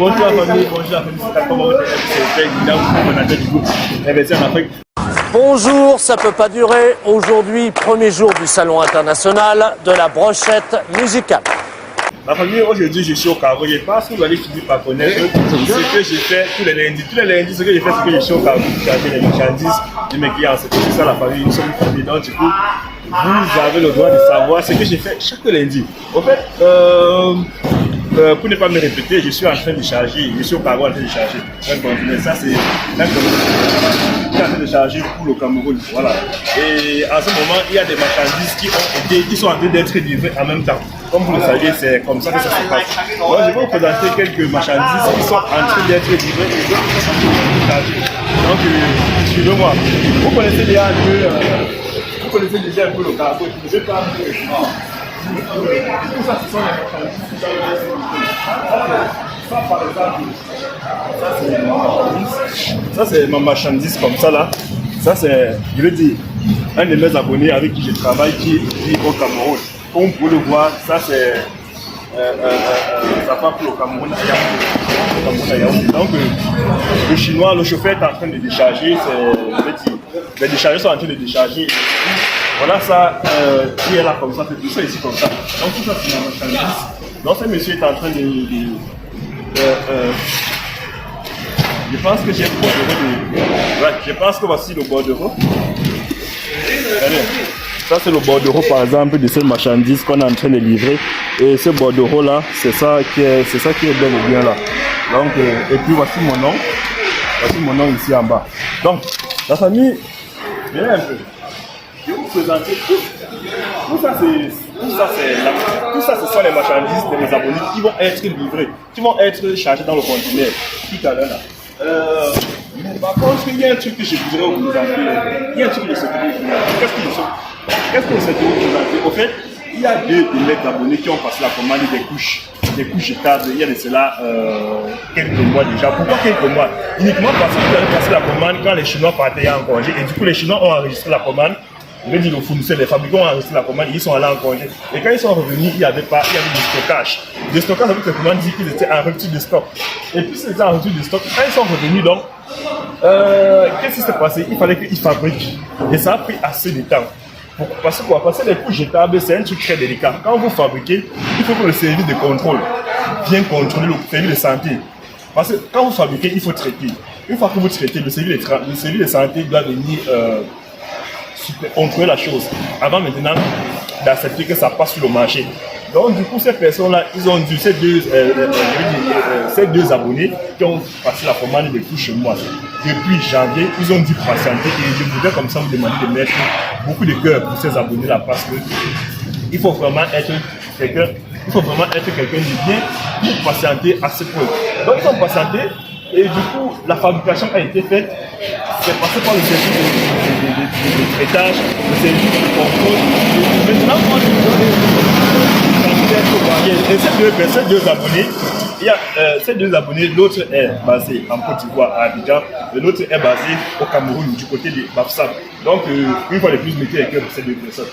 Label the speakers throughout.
Speaker 1: Bonjour la famille, c'est comment vous êtes manager du groupe Investir en Afrique.
Speaker 2: Bonjour, ça peut pas durer. Aujourd'hui, premier jour du Salon international de la brochette musicale.
Speaker 1: La famille, aujourd'hui, je suis au Cameroun. Je pense que vous allez finir par connaître ce que j'ai fait tous les lundis. Tous les lundis, ce que j'ai fait, c'est que je suis au Cameroun pour charger les marchandises de mes clients. C'est ça la famille, nous sommes une famille. Donc, du coup, vous avez le droit de savoir ce que j'ai fait chaque lundi. En fait, pour ne pas me répéter, je suis en train de charger, je suis au Cameroun en train de charger un conteneur. Ça, c'est un conteneur en train de charger pour le Cameroun. Voilà. Et en ce moment, il y a des marchandises qui sont en train d'être livrées en même temps. Comme vous le savez, c'est comme ça que ça se passe. Donc, je vais vous présenter quelques marchandises qui sont en train d'être livrées et d'autres qui sont en train d'être chargées. Donc, suivez-moi. Vous connaissez déjà un peu, le Cameroun. Je ne vais pas tout ça, ce sont les marchandises. Ça, par exemple, ça c'est ma marchandise comme ça là. Ça c'est, je veux dire, un de mes abonnés avec qui je travaille qui vit au Cameroun. Comme vous pouvez le voir, ça c'est ça part pour le Cameroun à Yaoundé. Donc le chinois, le chauffeur est en train de décharger, les déchargeurs sont en train de décharger. Voilà ça qui est là comme ça, c'est tout ça ici comme ça. Donc tout ça c'est ma marchandise. Donc ce monsieur est en train de je pense que j'ai le bordereau ouais, je pense que voici le bordereau. Ça c'est le bordereau par exemple de cette marchandise qu'on est en train de livrer. Et ce bordereau là, c'est ça qui est bel et bien là. Donc et puis voici mon nom. Voici mon nom ici en bas. Donc la famille, venez un peu. Je vais vous présenter tout ça, ce sont les marchandises de mes abonnés qui vont être livrées, qui vont être chargées dans le conteneur tout à l'heure là. Mais par contre, il y a un truc que je voudrais vous présenter. Il y a un truc que je souhaiterais vous présenter. Qu'est-ce que je souhaiterais vous présenter? Au fait, il y a deux de mes abonnés qui ont passé la commande des couches jetables. Il y a de cela quelques mois déjà. Pourquoi quelques mois? Uniquement parce qu'ils avaient passé la commande quand les Chinois partaient en congé. Et du coup, les Chinois ont enregistré la commande. Je veux dire, le fournisseur, les fabricants ont enregistré la commande, ils sont allés en congé. Et quand ils sont revenus, il y avait du stockage. Le stockage, avec les commandes, dit qu'ils étaient en rupture de stock. Et puis, ils étaient en rupture de stock. Quand ils sont revenus, donc, qu'est-ce qui s'est passé? Il fallait qu'ils fabriquent. Et ça a pris assez de temps. Parce que les couches jetables, c'est un truc très délicat. Quand vous fabriquez, il faut que le service de contrôle vienne contrôler le service de santé. Parce que quand vous fabriquez, il faut traiter. Une fois que vous traitez, le service de santé doit venir contrôler la chose avant maintenant d'accepter que ça passe sur le marché. Donc du coup ces personnes-là, ils ont dû, ces deux abonnés qui ont passé la commande depuis chez moi depuis janvier, ils ont dû patienter et je voudrais comme ça vous demander de mettre beaucoup de cœur pour ces abonnés-là parce que il faut vraiment être quelqu'un de bien pour patienter à ce point. Donc ils ont patienté et du coup la fabrication a été faite. C'est passé par le service de traitage, le service de contrôle. Maintenant, moi, je et ces deux abonnés, il y a ces deux abonnés, l'autre est basé en Côte d'Ivoire, à Abidjan, et l'autre est basé au Cameroun, du côté de Bafoussam. Donc, une fois de plus, mettez les cœurs pour ces deux personnes.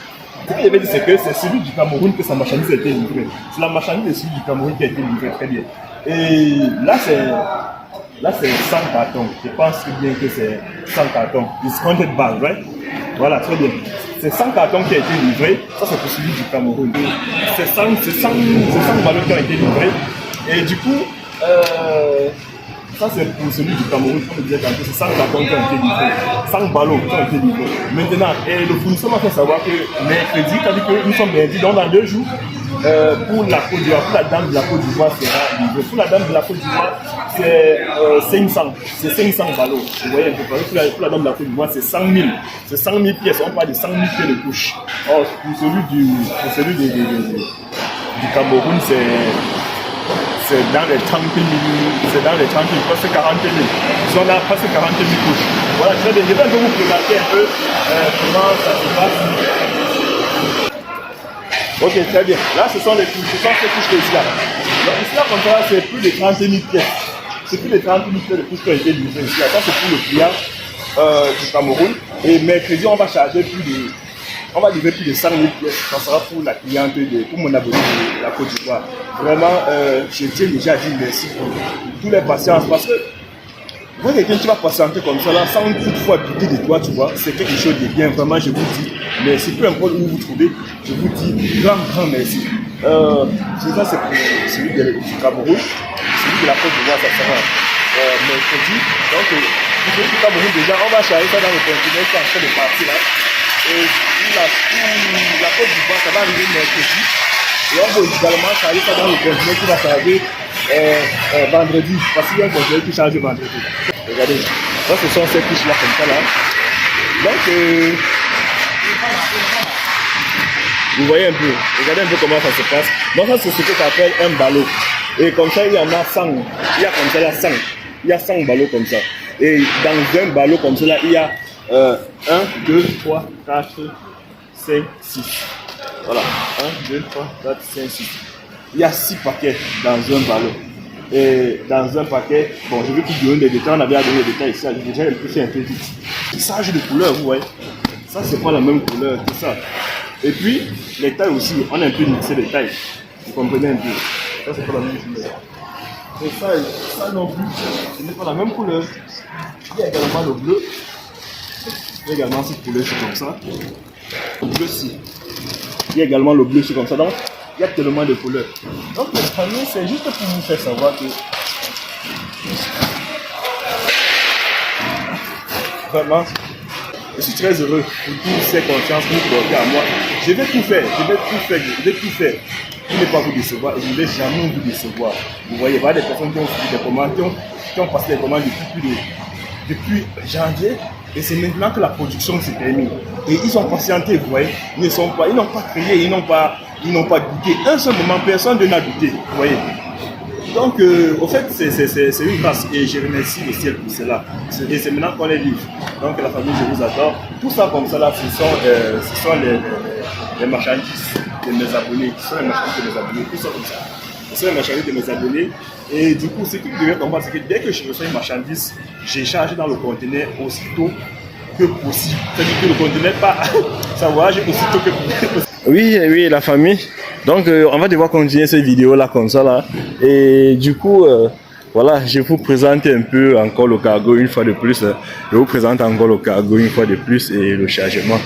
Speaker 1: Ce que j'avais dit, c'est que c'est celui du Cameroun que sa marchandise a été livrée. C'est la marchandise de celui du Cameroun qui a été livrée très bien. Et là, c'est 100 cartons. Je pense bien que c'est 100 cartons. Discounted bag, right? Voilà, très bien. C'est 100 cartons qui ont été livrés. Ça, c'est pour celui du Cameroun. C'est 100 ballons qui ont été livrés. Et du coup, ça, c'est pour celui du Cameroun. Comme je disais tantôt, c'est 100 cartons qui ont été livrés. 100 ballons qui ont été livrés. Maintenant, le fournisseur m'a fait savoir que mercredi, c'est-à-dire que nous sommes mercredi, donc dans 2 jours, pour la Côte d'Ivoire, pour la dame de la Côte d'Ivoire sera livrée. Pour la dame de la Côte d'Ivoire, c'est 500. C'est 500 ballots. Vous voyez un peu parler. Pour la dame de la Côte d'Ivoire, c'est 100 000. C'est 100 000 pièces. On parle de 100 000 pieds de couche. Or, pour celui du Cameroun, c'est dans les 30 000, presque 40 000. Ils sont là, presque 40 000 couches. Voilà, je vais un peu vous présenter un peu comment ça se passe. Ok, très bien. Là, ce sont ces couches ici là. Donc, ici là, comme ça, c'est plus de 30 000 pièces. C'est plus de 30 000 pièces de couches qui ont été livrées ici là. Ça, c'est pour le client du Cameroun. Et mercredi, on va charger plus de On va livrer plus de 100 000 pièces. Ça sera pour la cliente, pour mon abonné de la Côte d'Ivoire. Vraiment, je tiens déjà à dire merci pour tous les patients. Parce que vous quelqu'un qui va patienter comme ça, là, sans toutefois douter de toi, tu vois, c'est quelque chose de bien. Vraiment, je vous dis merci. Peu importe où vous trouvez, je vous dis grand merci. Ça, c'est pour celui du Cameroun, celui de la Côte d'Ivoire, ça sera mercredi. Donc, pour celui du Cameroun, déjà, on va charger ça dans le conteneur qui est en train de partir là. Et la Côte d'Ivoire, ça va arriver mercredi. Et on va également charger ça dans le conteneur qui va s'arriver vendredi, parce qu'il y a un conteneur qui charge vendredi. Regardez, ça ce sont ces fiches là comme ça là. Donc, vous voyez un peu, regardez un peu comment ça se passe. Donc ça c'est ce que ça s'appelle un ballot. Et comme ça il y en a 100, il y a comme ça là 100. Il y a 100 ballots comme ça. Et dans un ballot comme ça là, il y a 1, 2, 3, 4, 5, 6. Voilà, 1, 2, 3, 4, 5, 6. Il y a 6 paquets dans un ballot. Et dans un paquet, bon, je vais plus donner des détails, on avait à donner des détails ici, j'ai déjà fait un peu vite. Ça change de couleur, vous voyez. Ça, c'est pas la même couleur que ça. Et puis, les tailles aussi, on a un peu mixé les tailles. Vous comprenez un peu. Ça, c'est pas la même couleur. Et ça non plus, ce n'est pas la même couleur. Il y a également le bleu. Il y a également cette couleur-ci comme ça. Le bleu-ci. Il y a également le bleu-ci comme ça. Donc, il y a tellement de couleurs. Donc, les familles, c'est juste pour vous faire savoir que vraiment, je suis très heureux pour toutes ces confiances que vous portez à moi. Je vais tout faire, pour ne pas vous décevoir et je ne vais jamais vous décevoir. Vous voyez, il y a des personnes qui ont suivi des commandes, qui ont passé des commandes depuis janvier. Et c'est maintenant que la production s'est terminée. Et ils ont patienté, vous voyez. Ils n'ont pas crié, ils n'ont pas douté. Un seul moment, personne n'a douté, vous voyez. Donc, au fait, c'est une grâce. Et je remercie le ciel pour cela. Et c'est maintenant qu'on est libre. Donc, la famille, je vous adore. Tout ça comme ça, là, ce sont les marchandises de mes abonnés. Ce sont les marchandises de mes abonnés. Tout ça comme ça. Ce sont les marchandises de mes abonnés. Et du coup, ce que vous devez comprendre, c'est que dès que je reçois une marchandise, j'ai chargé dans le conteneur aussitôt que possible. C'est-à-dire que le conteneur pas ça voyage aussitôt que possible. Oui, la famille. Donc, on va devoir continuer cette vidéo là comme ça là. Et du coup, voilà, je vous présente un peu encore le cargo une fois de plus. Je vous présente encore le cargo une fois de plus et le chargement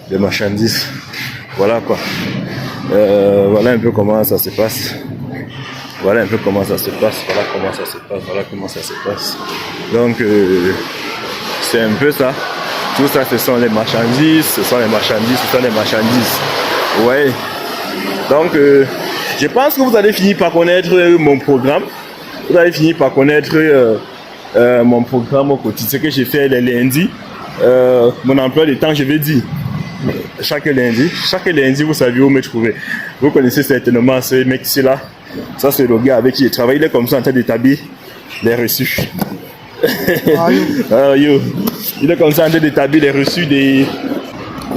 Speaker 1: de marchandises. Voilà quoi. Voilà un peu comment ça se passe. Voilà un peu comment ça se passe, voilà comment ça se passe, voilà comment ça se passe. Donc, c'est un peu ça. Tout ça, ce sont les marchandises, ce sont les marchandises, ce sont les marchandises. Ouais. Donc, je pense que vous allez finir par connaître mon programme. Vous allez finir par connaître mon programme au quotidien. Ce que j'ai fait les lundis. Mon emploi de temps, je vais dire. Chaque lundi, vous savez où me trouver. Vous connaissez certainement ce mec-ci là. Ça, c'est le gars avec qui je travaille. Il est comme ça en train d'établir les reçus. Il est comme ça en train d'établir les reçus des.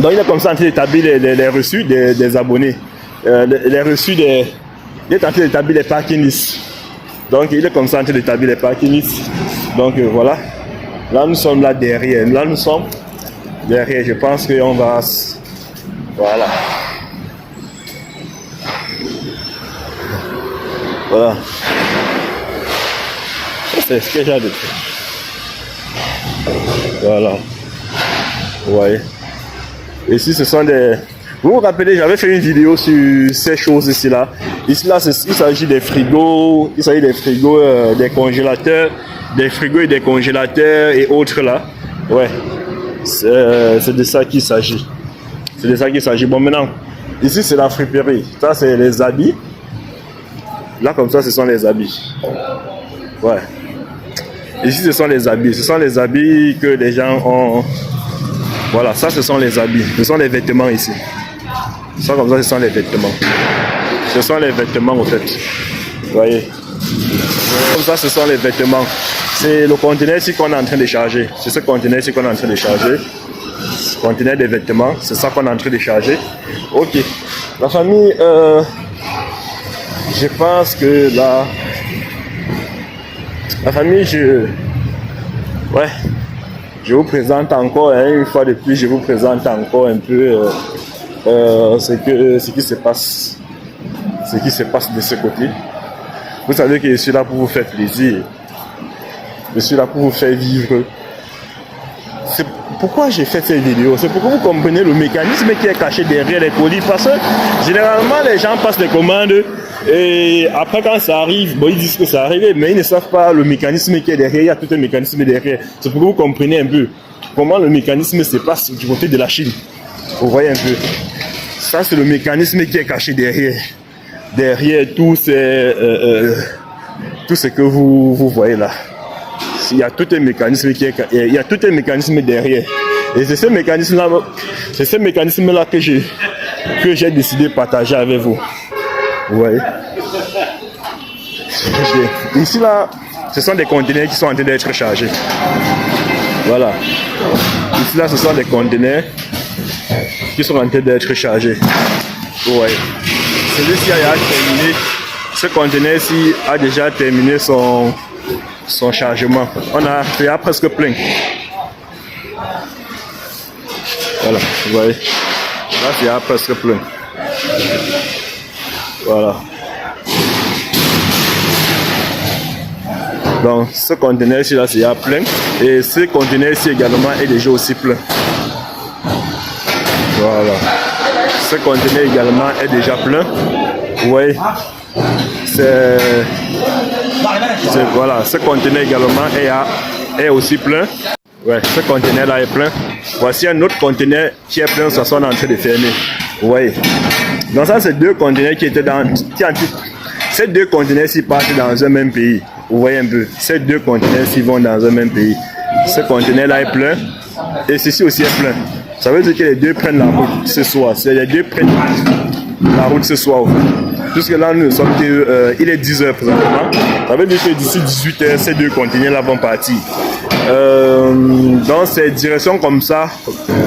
Speaker 1: Donc, il est comme ça en train d'établir les reçus des abonnés. Les reçus des. Il est en train d'établir les parking lists. Donc, il est comme ça en train d'établir les parking lists. Donc, voilà. Là, nous sommes là derrière. Là, nous sommes derrière. Je pense qu'on va. Voilà. Voilà. C'est ce que j'ai de faire. Voilà. Vous voyez. Ici, ce sont des... Vous vous rappelez, j'avais fait une vidéo sur ces choses ici là. Ici là, il s'agit des frigos. Il s'agit des frigos, des congélateurs. Des frigos et des congélateurs et autres là. Ouais. C'est de ça qu'il s'agit. C'est de ça qu'il s'agit. Bon, maintenant, ici, c'est la friperie. Ça, c'est les habits. Là, comme ça, ce sont les habits. Ouais. Ici, ce sont les habits. Ce sont les habits que les gens ont. Voilà, ça, ce sont les habits. Ce sont les vêtements ici. Ça, comme ça, ce sont les vêtements. Ce sont les vêtements, en fait. Vous voyez. Comme ça, ce sont les vêtements. C'est le conteneur ici qu'on est en train de charger. C'est ce conteneur ici qu'on est en train de charger. Ce conteneur des vêtements. C'est ça qu'on est en train de charger. Ok. La famille... je pense que là, la famille, je vous présente encore, hein, une fois de plus, je vous présente encore un peu ce qui se passe. Ce qui se passe de ce côté. Vous savez que je suis là pour vous faire plaisir. Je suis là pour vous faire vivre. C'est pourquoi j'ai fait cette vidéo. C'est pour que vous compreniez le mécanisme qui est caché derrière les colis. Parce que généralement, les gens passent les commandes et après quand ça arrive, bon, ils disent que ça arrive, mais ils ne savent pas le mécanisme qui est derrière. Il y a tout un mécanisme derrière. C'est pour que vous compreniez un peu comment le mécanisme se passe du côté de la Chine. Vous voyez un peu. Ça, c'est le mécanisme qui est caché derrière. Derrière tout ce que vous voyez là. Il y a tout un mécanisme il y a tout un mécanisme derrière. Et c'est ce mécanisme là que j'ai décidé de partager avec vous. Vous voyez. Ici là, ce sont des conteneurs qui sont en train d'être chargés. Voilà. Ici là, ce sont des conteneurs qui sont en train d'être chargés. Vous voyez. Celui-ci a terminé. Ce conteneur-ci a déjà terminé son chargement. On a fait presque plein. Voilà, vous voyez. Là, c'est presque plein. Voilà. Donc, ce conteneur-ci, là, c'est plein. Et ce conteneur-ci également est déjà aussi plein. Voilà. Ce conteneur également est déjà plein. Vous voyez. Voilà, ce conteneur également est aussi plein. Ouais, ce conteneur là est plein. Voici un autre conteneur qui est plein, ça sont en train de fermer. Vous voyez. Donc ça, c'est deux conteneurs qui étaient dans... Ces deux conteneurs-ci partent dans un même pays. Vous voyez un peu. Ces deux conteneurs-ci vont dans un même pays. Ce conteneur là est plein. Et ceci aussi est plein. Ça veut dire que les deux prennent la route ce soir. C'est les deux prennent la route ce soir. Puisque là, nous sommes il est 10h présentement. Ça veut dire que d'ici 18h, ces deux conteneurs-là vont partir. Dans ces directions comme ça,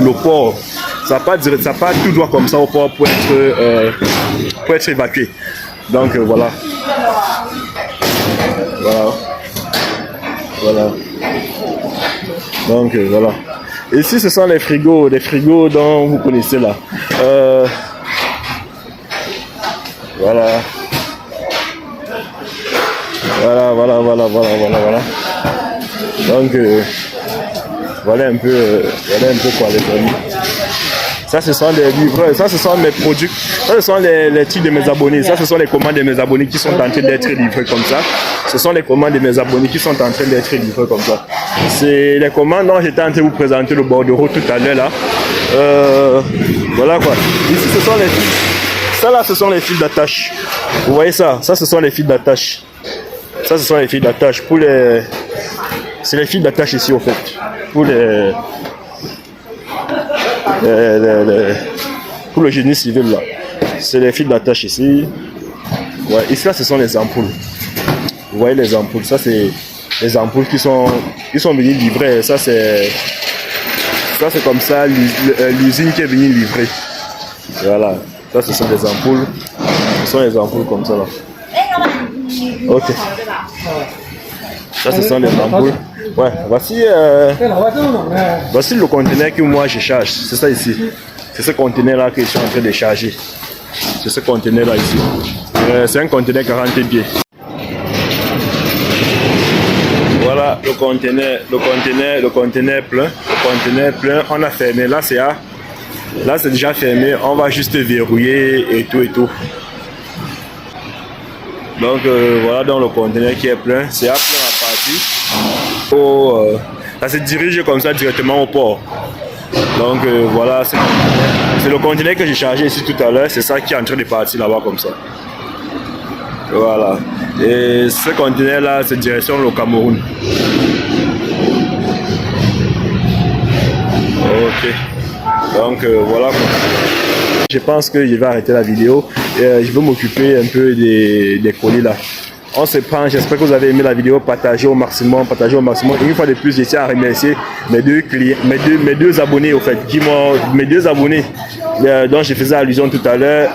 Speaker 1: le port, ça part tout droit comme ça au port pour être évacué. Donc voilà. Voilà. Donc voilà. Ici, ce sont les frigos dont vous connaissez là. Voilà. Donc voilà un peu quoi les amis. Ça ce sont des livreurs, ça ce sont mes produits, ça ce sont les trucs de mes abonnés, ça ce sont les commandes de mes abonnés qui sont en train d'être livrés comme ça. Ce sont les commandes de mes abonnés qui sont en train d'être livrés comme ça. C'est les commandes dont j'étais en train de vous présenter le bordereau tout à l'heure là. Voilà quoi. Ici ce sont les fils. Ça là ce sont les fils d'attache. Vous voyez ça? Ça ce sont les fils d'attache. Ça ce sont les fils d'attache pour les... C'est les fils d'attache ici au fait. Pour pour le génie civil là. C'est les fils d'attache ici. Ouais, ici là ce sont les ampoules. Vous voyez les ampoules, ça c'est les ampoules qui sont venus livrer. Ça c'est comme ça l'usine qui est venue livrer. Voilà, ça ce sont des ampoules. Ce sont les ampoules comme ça là. Ok. Ça ce sont les ampoules. Ouais, voici le conteneur que moi je charge. C'est ça ici. C'est ce conteneur là que je suis en train de charger. C'est ce conteneur là ici. C'est un conteneur 40 pieds. Voilà le conteneur plein. Le conteneur plein. On a fermé. Là c'est déjà fermé. On va juste verrouiller et tout. Donc voilà dans le conteneur qui est plein. C'est à plein à partir. Ça se dirige comme ça directement au port. Donc voilà, c'est le conteneur que j'ai chargé ici tout à l'heure. C'est ça qui est en train de partir là-bas comme ça. Voilà. Et ce conteneur là, c'est direction le Cameroun. Ok. Donc voilà. Je pense que je vais arrêter la vidéo. Je vais m'occuper un peu des colis là. On se prend, j'espère que vous avez aimé la vidéo, partagez au maximum. Et une fois de plus, je tiens à remercier mes deux abonnés au fait, mes deux abonnés dont je faisais allusion tout à l'heure,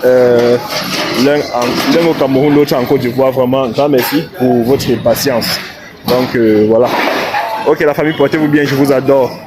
Speaker 1: l'un au Cameroun, l'autre en Côte d'Ivoire. Vraiment, un grand merci pour votre patience. Donc voilà. Ok la famille, portez-vous bien, je vous adore.